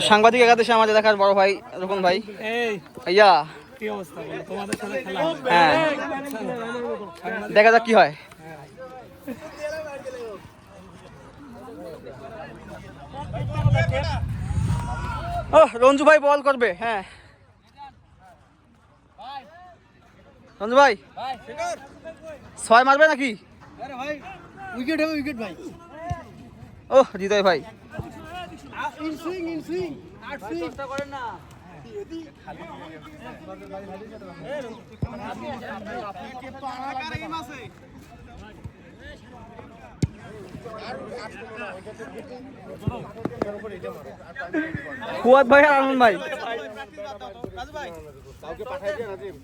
সাংবাদিক একাদশে আমাদের দেখার বড় ভাই রোকন ভাই। ভাইয়া কি অবস্থা বলো, তোমাদের সাথে খেলা হবে? হ্যাঁ, দেখা যাক কি হয়। রঞ্জু ভাই বল করবে। হ্যাঁ রঞ্জু ভাই 6 মারবে নাকি? উইকেট হবে, উইকেট ভাই। ও হৃদয় ভাই ইন সুইং করেন না। ফুয়াদ ভাই আর আনন্দ ভাই কাউকে পাঠাই দিয়ে নাজিম